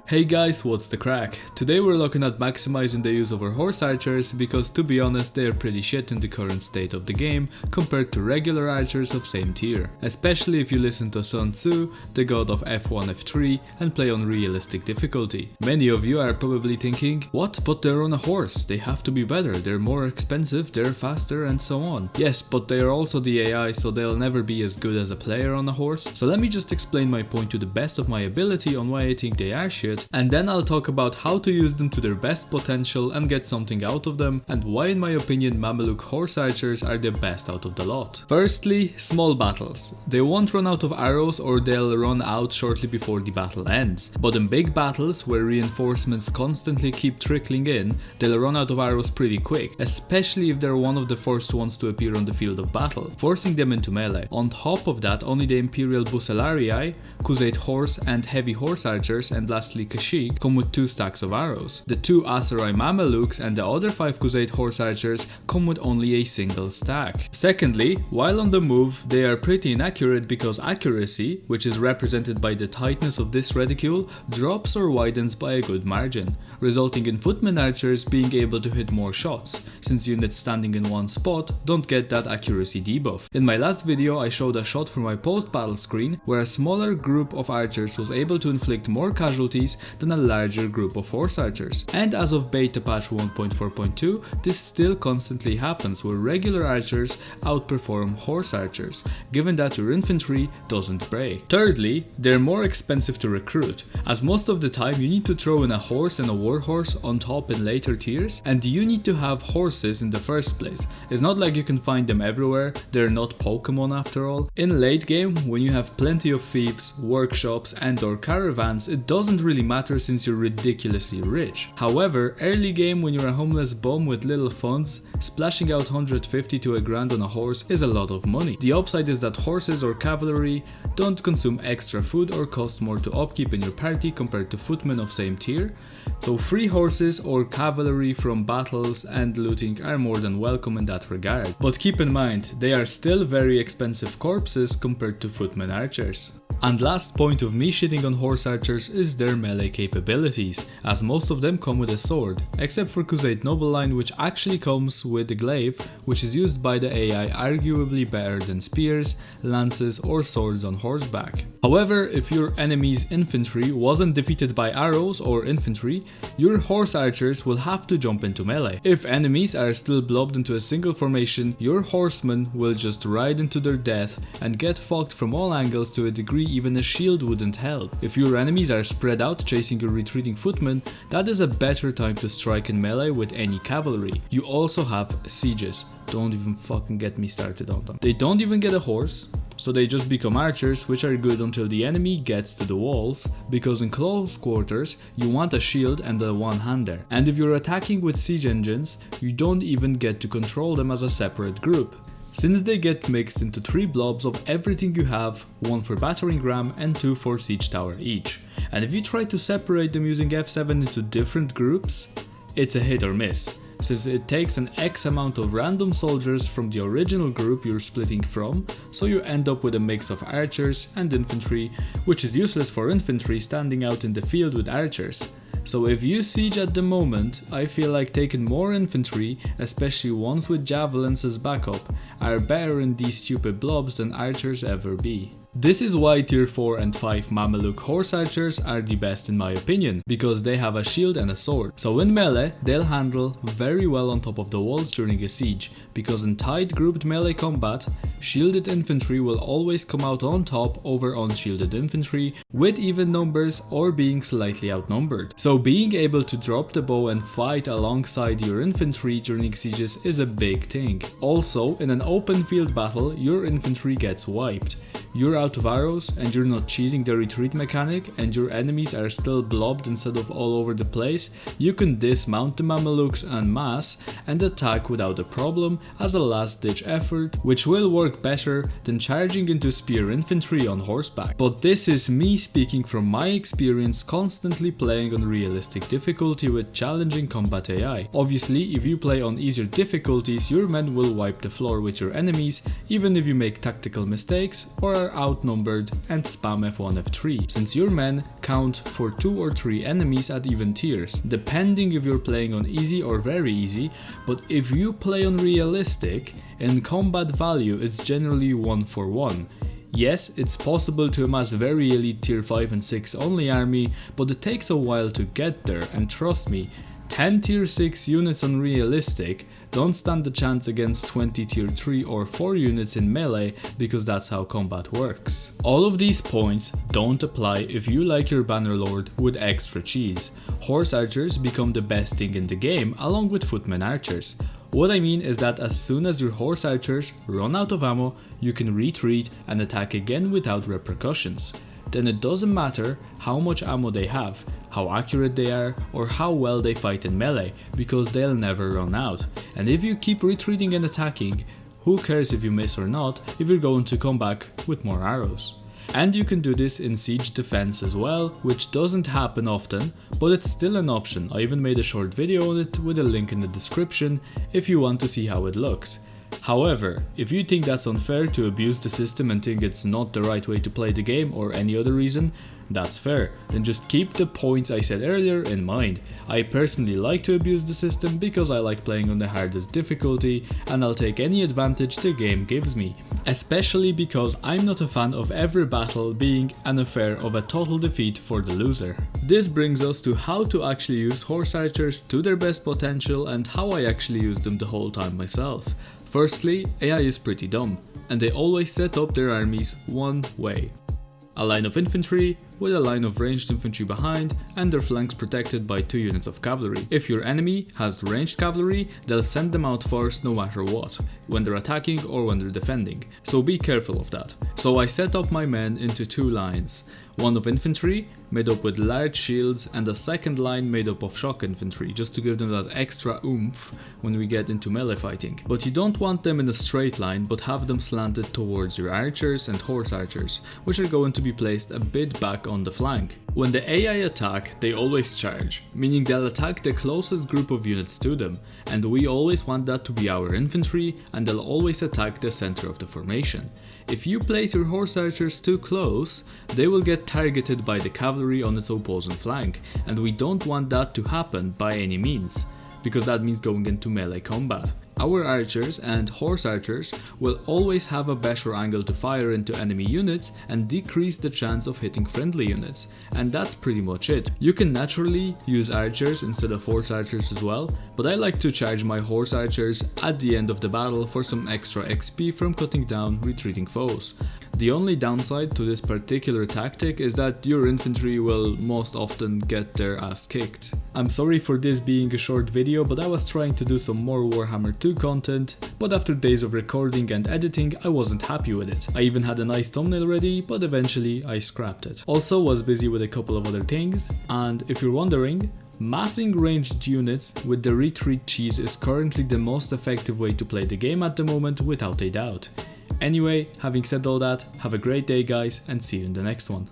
Hey guys, what's the crack? Today we're looking at maximizing the use of our horse archers because to be honest they are pretty shit in the current state of the game compared to regular archers of same tier. Especially if you listen to Sun Tzu, the god of F1 F3 and play on realistic difficulty. Many of you are probably thinking, what? But they're on a horse, they have to be better, they're more expensive, they're faster and so on. Yes, but they are also the AI, so they'll never be as good as a player on a horse. So let me just explain my point to the best of my ability on why I think they are shit, and then I'll talk about how to use them to their best potential and get something out of them, and why in my opinion Mameluke horse archers are the best out of the lot. Firstly, small battles. They won't run out of arrows or they'll run out shortly before the battle ends. But in big battles where reinforcements constantly keep trickling in, they'll run out of arrows pretty quick, especially if they're one of the first ones to appear on the field of battle, forcing them into melee. On top of that, only the Imperial Bucellarii, Khuzait horse and heavy horse archers, and lastly Kashyyyk come with 2 stacks of arrows. The 2 Aserai Mamelukes and the other 5 Khuzait horse archers come with only a single stack. Secondly, while on the move, they are pretty inaccurate because accuracy, which is represented by the tightness of this reticule, drops or widens by a good margin, resulting in footman archers being able to hit more shots, since units standing in one spot don't get that accuracy debuff. In my last video I showed a shot from my post-battle screen where a smaller group of archers was able to inflict more casualties than a larger group of horse archers. And as of beta patch 1.4.2, this still constantly happens where regular archers outperform horse archers, given that your infantry doesn't break. Thirdly, they're more expensive to recruit, as most of the time you need to throw in a horse and a warhorse on top in later tiers, and you need to have horses in the first place. It's not like you can find them everywhere, they're not Pokemon after all. In late game, when you have plenty of fiefs, workshops and or caravans, it doesn't really matter since you're ridiculously rich. However, early game when you're a homeless bum with little funds, splashing out 150 to a grand on a horse is a lot of money. The upside is that horses or cavalry don't consume extra food or cost more to upkeep in your party compared to footmen of same tier, so free horses or cavalry from battles and looting are more than welcome in that regard. But keep in mind, they are still very expensive corpses compared to footmen archers. And last point of me shitting on horse archers is their melee capabilities, as most of them come with a sword, except for Khuzait Noble Line, which actually comes with the glaive, which is used by the AI arguably better than spears, lances or swords on horseback. However, if your enemy's infantry wasn't defeated by arrows or infantry, your horse archers will have to jump into melee. If enemies are still blobbed into a single formation, your horsemen will just ride into their death and get fucked from all angles to a degree even a shield wouldn't help. If your enemies are spread out chasing your retreating footmen, that is a better time to strike in melee with any cavalry. You also have sieges. Don't even fucking get me started on them. They don't even get a horse, so they just become archers, which are good until the enemy gets to the walls, because in close quarters you want a shield and a one-hander. And if you're attacking with siege engines, you don't even get to control them as a separate group, since they get mixed into 3 blobs of everything you have, 1 for battering ram and 2 for siege tower each. And if you try to separate them using F7 into different groups, it's a hit or miss, since it takes an X amount of random soldiers from the original group you're splitting from, so you end up with a mix of archers and infantry, which is useless for infantry standing out in the field with archers. So if you siege at the moment, I feel like taking more infantry, especially ones with javelins as backup, are better in these stupid blobs than archers ever be. This is why tier 4 and 5 Mameluke horse archers are the best in my opinion, because they have a shield and a sword. So in melee, they'll handle very well on top of the walls during a siege, because in tight grouped melee combat, shielded infantry will always come out on top over unshielded infantry with even numbers or being slightly outnumbered. So being able to drop the bow and fight alongside your infantry during sieges is a big thing. Also, in an open field battle, your infantry gets wiped. You're out of arrows and you're not cheesing the retreat mechanic and your enemies are still blobbed instead of all over the place, you can dismount the Mamelukes en masse and attack without a problem as a last ditch effort, which will work better than charging into spear infantry on horseback. But this is me speaking from my experience constantly playing on realistic difficulty with challenging combat AI. Obviously, if you play on easier difficulties, your men will wipe the floor with your enemies even if you make tactical mistakes or are are outnumbered and spam F1 F3, since your men count for 2 or 3 enemies at even tiers, depending if you're playing on easy or very easy, but if you play on realistic, in combat value it's generally 1 for 1. Yes, it's possible to amass very elite tier 5 and 6 only army, but it takes a while to get there, and trust me, 10 tier 6 units on realistic don't stand a chance against 20 tier 3 or 4 units in melee, because that's how combat works. All of these points don't apply if you like your Bannerlord with extra cheese. Horse archers become the best thing in the game along with footmen archers. What I mean is that as soon as your horse archers run out of ammo, you can retreat and attack again without repercussions. Then it doesn't matter how much ammo they have, how accurate they are, or how well they fight in melee, because they'll never run out. And if you keep retreating and attacking, who cares if you miss or not, if you're going to come back with more arrows. And you can do this in siege defense as well, which doesn't happen often, but it's still an option. I even made a short video on it with a link in the description if you want to see how it looks. However, if you think that's unfair to abuse the system and think it's not the right way to play the game or any other reason, that's fair. Then just keep the points I said earlier in mind. I personally like to abuse the system because I like playing on the hardest difficulty, and I'll take any advantage the game gives me. Especially because I'm not a fan of every battle being an affair of a total defeat for the loser. This brings us to how to actually use horse archers to their best potential and how I actually use them the whole time myself. Firstly, AI is pretty dumb, and they always set up their armies one way. A line of infantry with a line of ranged infantry behind and their flanks protected by 2 units of cavalry. If your enemy has ranged cavalry, they'll send them out first no matter what, when they're attacking or when they're defending, so be careful of that. So I set up my men into 2 lines, one of infantry made up with large shields and a second line made up of shock infantry, just to give them that extra oomph when we get into melee fighting. But you don't want them in a straight line, but have them slanted towards your archers and horse archers, which are going to be placed a bit back on the flank. When the AI attack, they always charge, meaning they'll attack the closest group of units to them, and we always want that to be our infantry, and they'll always attack the center of the formation. If you place your horse archers too close, they will get targeted by the cavalry on its opposing flank, and we don't want that to happen by any means, because that means going into melee combat. Our archers and horse archers will always have a better angle to fire into enemy units and decrease the chance of hitting friendly units, and that's pretty much it. You can naturally use archers instead of horse archers as well, but I like to charge my horse archers at the end of the battle for some extra XP from cutting down retreating foes. The only downside to this particular tactic is that your infantry will most often get their ass kicked. I'm sorry for this being a short video, but I was trying to do some more Warhammer 2 content, but after days of recording and editing I wasn't happy with it. I even had a nice thumbnail ready, but eventually I scrapped it. Also was busy with a couple of other things, and if you're wondering, massing ranged units with the retreat cheese is currently the most effective way to play the game at the moment, without a doubt. Anyway, having said all that, have a great day guys, and see you in the next one.